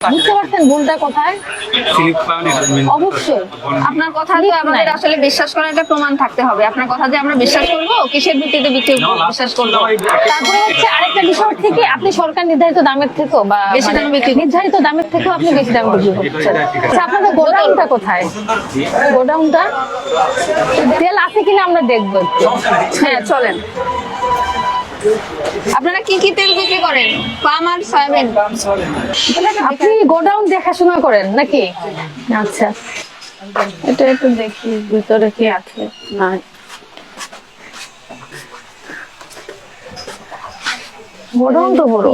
বুঝতে পারছেন ভুলটা কোথায়? অবশ্যই আপনার কথা তো আমাদের আসলে বিশ্বাস করার একটা প্রমাণ থাকতে হবে। আপনার কথা যে আমরা বিশ্বাস করব, কিসের ভিত্তিতে বিশ্বাস করব? তারপরে হচ্ছে আরেকটা বিষয় থেকে আপনি সরকার নির্ধারিত দামের থেকেও বা বেশি দামে বিক্রি নির্ধারিত দামের থেকেও আপনি বেশি দামে বিক্রি করছেন। আচ্ছা, আপনাদের গোডাউনটা কোথায়? গোডাউনটা তেল আছে কিনা আমরা দেখবো একটু। হ্যাঁ চলেন। আপনারা কি কি তেল বিক্রি করেন? পাম আর সয়াবিন। আপনি গোডাউন দেখাশোনা করেন নাকি? আচ্ছা, এটা একটু দেখি ভিতরে কি আছে না। গোডাউন তো বড়।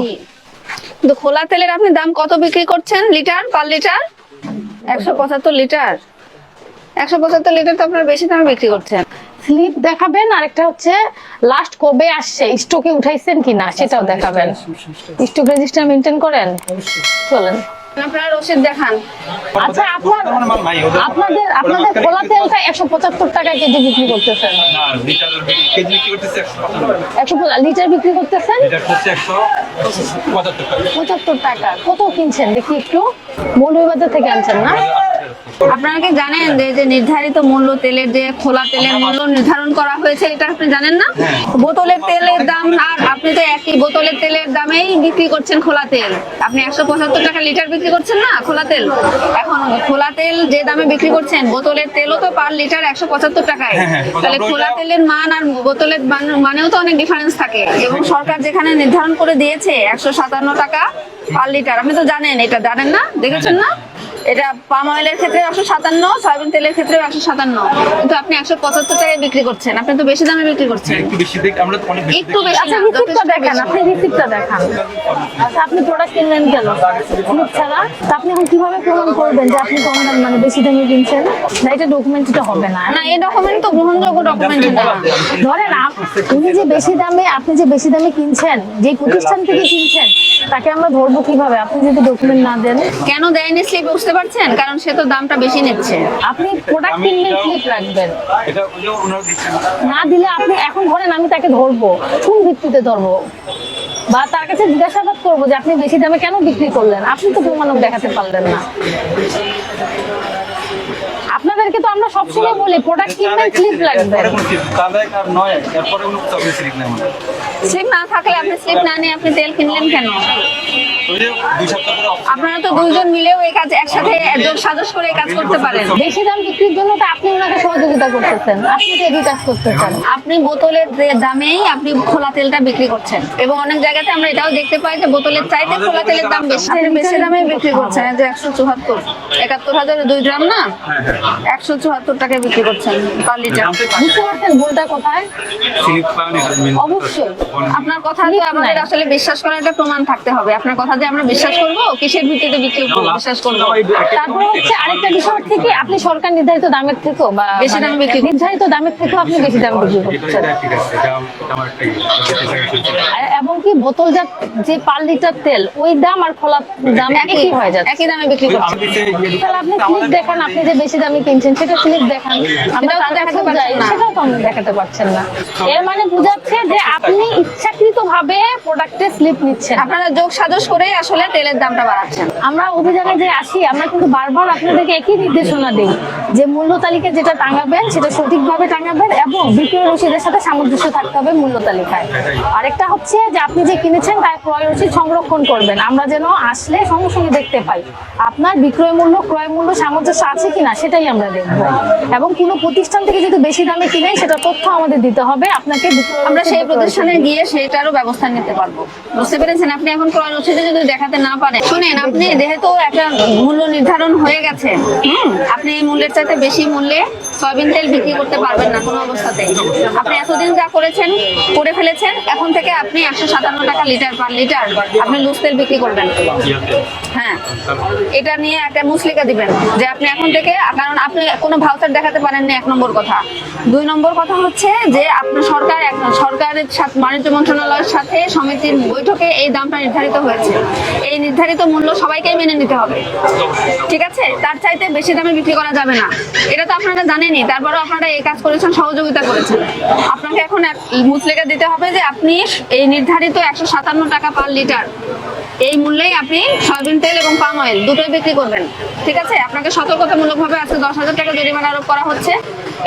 কিন্তু খোলা তেলের আপনি দাম কত বিক্রি করছেন litre, per litre? 175 litre. 175 litre তো আপনারা বেশি দামে বিক্রি করছেন। স্লিপ দেখাবেন, আরেকটা হচ্ছে লাস্ট কবে আসছে, স্টকে উঠাইছেন কিনা সেটাও দেখাবেন। স্টক রেজিস্টার মেইনটেইন করেন? চলেন আপনারা রসিদ দেখান। আচ্ছা, আপনাদের খোলা তেলটা 175 টাকা কেজি বিক্রি করতেছেন। লিটার বিক্রি করতেছেন 75 টাকা। কত কিনছেন দেখি একটু? মৌলভীবাজার থেকে আনছেন না? আপনারা কি জানেন যে নির্ধারিত মূল্য তেলের, যে খোলা তেলের মূল্য নির্ধারণ করা হয়েছে, এটা আপনি জানেন না? বোতলের তেলের দাম, আর আপনি তো একই বোতলের তেলের দামেই বিক্রি করছেন খোলা তেল। আপনি 175 টাকা লিটার বিক্রি করছেন না খোলা তেল? এখন খোলা তেল যে দামে বিক্রি করছেন, বোতলের তেলও তো পার লিটার 175 টাকায়। তাহলে খোলা তেলের মান আর বোতলের মানেও তো অনেক ডিফারেন্স থাকে। এবং সরকার যেখানে নির্ধারণ করে দিয়েছে 157 টাকা পার লিটার, আপনি তো জানেন, এটা জানেন না? দেখেছেন না? এটা পাম অয়েলের ক্ষেত্রে 157, সয়াবিন তেলের ক্ষেত্রে 157, কিন্তু আপনি 175 টাকায় বিক্রি করছেন। আপনি তো বেশি দামে বিক্রি করছেন। একটু বেশি দেখ, আমরা তো অনেক বেশি একটু বেশি আচ্ছা, না, রিসিপ্টটা যথেষ্ট দেখান। বেশি। আপনি রিসিপ্টটা দেখান। আচ্ছা, আপনি প্রোডাক্ট কিনলেন কেন স্লিপ ছাড়া? তা আপনি এখন কিভাবে প্রমাণ করবেন যে আপনি কম দাম, মানে বেশি দামে কিনছেন? না, এটা ডকুমেন্টটা হবে না। না, এই ডকুমেন্ট তো গ্রহণযোগ্য ডকুমেন্ট না। ধরেন আপনি যে বেশি দামে কিনছেন, যে প্রতিষ্ঠান থেকে কিনছেন, তাকে আমরা ধরবো কিভাবে আপনি যদি ডকুমেন্ট না দেন? কেন দেয়নি স্লিপ বুঝতে পারছেন? কারণ সে তো দামটা বেশি নিচ্ছে। আপনি প্রোডাক্ট কিনলেন, স্লিপ রাখবেন। এটা ওনারা দিচ্ছেন না দিলে আপনি এখন ধরেন আমি তাকে ধরবো, কোন ভিত্তিতে ধরবো? বা তার কাছে জিজ্ঞাসাবাদ করবো যে আপনি বেশি দামে কেন বিক্রি করলেন? আপনি তো প্রমাণক দেখাতে পারলেন না। আপনাদেরকে তো আমরা সবসময় বলি প্রোডাক্ট কিনবেন, স্লিপ রাখবেন। তাদের আর নয়, এরপরে কোনো চাকরি সিরিক না আমাদের। স্লিপ না থাকলে, আপনি স্লিপ না নিয়ে আপনি তেল কিনলেন কেন? ওই যে 2 সপ্তাহ ধরে আপনারা তো দুইজন মিলেও এই কাজ একসাথে যোগ সাজস করে এই কাজ করতে পারেন। বেশি দাম বিক্রির জন্য তো আপনি ওনাকে সহযোগিতা করতেছেন, আপনি তো এই কাজ করতেছেন। আপনি বোতলের দামেই আপনি খোলা তেলটা বিক্রি করছেন, এবং অনেক জায়গাতে আমরা এটাও দেখতে পাই যে বোতলের চাইতে খোলা তেলের দাম বেশি। আপনি বেশি দামে বিক্রি করছেন। যে 174, 71,000 2 গ্রাম না, 174 টাকায় বিক্রি করছেন পার লিটার। বুঝতে পারছেন ভুলটা কোথায়? সিরিক পাওয়া অবশ্যই আপনার কথা তো আমাদের আসলে বিশ্বাস করার একটা প্রমাণ থাকতে হবে। আপনার কথা যে আমরা বিশ্বাস করব, কিসের ভিত্তিতে বিশ্বাস করব? তারপরে হচ্ছে আরেকটা বিষয় থেকে আপনি সরকার নির্ধারিত দামের থেকেও বা বেশি দামে বিক্রি নির্ধারিত দামের থেকেও আপনি বেশি দামে বিক্রি করছেন। ঠিক আছে, এটা আমার একটা এবং কি বোতলজাত যে পার লিটার তেল, ওই দাম আর খোলা দাম একই হয়ে যাচ্ছে। একই দামে বিক্রি করছেন। তাহলে আপনি স্লিপ দেখান, আপনি যে বেশি দামে কিনছেন সেটা স্লিপ দেখান। আমরা সেটাও তো তার দেখাতে কাছেও যাই, পারছেন না। সেটাও তো আমরা দেখাতে পারছেন না। এর মানে বোঝাচ্ছে যে আপনি ইচ্ছাকৃত ভাবে প্রোডাক্টে স্লিপ নিচ্ছেন। আপনারা যোগ সাজস করে আসলে তেলের দামটা বাড়াচ্ছেন। আমরা অভিযানে যে আসি, আমরা কিন্তু বারবার আপনাদেরকে একই নির্দেশনা দিই যে মূল্য তালিকা যেটা টাঙাবেন সেটা সঠিকভাবে টাঙাবেন, এবং বিক্রয় রসিদের সাথে সামঞ্জস্য থাকতে হবে মূল্য তালিকায়। আরেকটা হচ্ছে যে আপনি যে কিনেছেন তার ক্রয় রসিদ সংরক্ষণ করবেন, আমরা যেন আসলে সঙ্গে সঙ্গে দেখতে পাই আপনার বিক্রয় মূল্য ক্রয় মূল্য সামঞ্জস্য আছে কিনা, সেটাই আমরা দেখবো। এবং কোনো প্রতিষ্ঠান থেকে যদি বেশি দামে কিনেন সেটা তথ্য আমাদের দিতে হবে আপনাকে। আমরা সেই প্রতিষ্ঠানে গিয়ে সেটারও ব্যবস্থা নিতে পারবো। বুঝতে পেরেছেন? আপনি এখন ক্রয় রসিদে যদি দেখাতে না পারেন, শুনেন, আপনি যেহেতু একটা মূল্য নির্ধারণ হয়ে গেছে, আপনি এই মূল্যের চাইতে বেশি মূল্যে সয়াবিন তেল বিক্রি করতে পারবেন না কোনো অবস্থাতেই। আপনি এতদিন যা করেছেন করে ফেলেছেন, এখন থেকে আপনি 157 টাকা লিটার পার লিটার আপনি লুজ তেল বিক্রি করবেন। হ্যাঁ, এটা নিয়ে একটা মুসলিকা দিবেন যে আপনি এখন থেকে, কারণ আপনি কোনো ভাউচার দেখাতে পারেননি, 1 নম্বর কথা। 2 নম্বর কথা হচ্ছে যে আপনার সরকারের সাথে বাণিজ্য মন্ত্রণালয়ের সাথে সমিতির বৈঠকে এই দামটা নির্ধারিত হয়েছে। এই নির্ধারিত মূল্য সবাইকে মেনে নিতে হবে, ঠিক আছে? তার চাইতে বেশি দামে বিক্রি করা যাবে না। এটা তো আপনারা জানেনই, তারপরেও আপনারা এই কাজ করেছেন, সহযোগিতা করেছেন। আপনাকে এখন মুসলিকা দিতে হবে যে আপনি এই নির্ধারিত 157 টাকা পার লিটার এই মূল্যেই আপনি সয়াবিন তেল এবং পাম অয়েল দুটোই বিক্রি করবেন। ঠিক আছে, আপনাকে সতর্কতামূলকভাবে আজকে 10,000 টাকা জরিমানা আরোপ করা হচ্ছে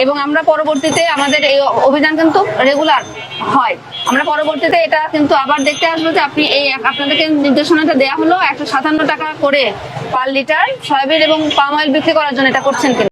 এবং আমরা পরবর্তীতে আমাদের এই অভিযান কিন্তু রেগুলার হয়। আমরা পরবর্তীতে এটা কিন্তু আবার দেখতে আসবো যে আপনি এই আপনাদেরকে নির্দেশনাটা দেওয়া হলো 157 টাকা করে পার লিটার সয়াবিন এবং পাম অয়েল বিক্রি করার জন্য এটা করছেন কিনা।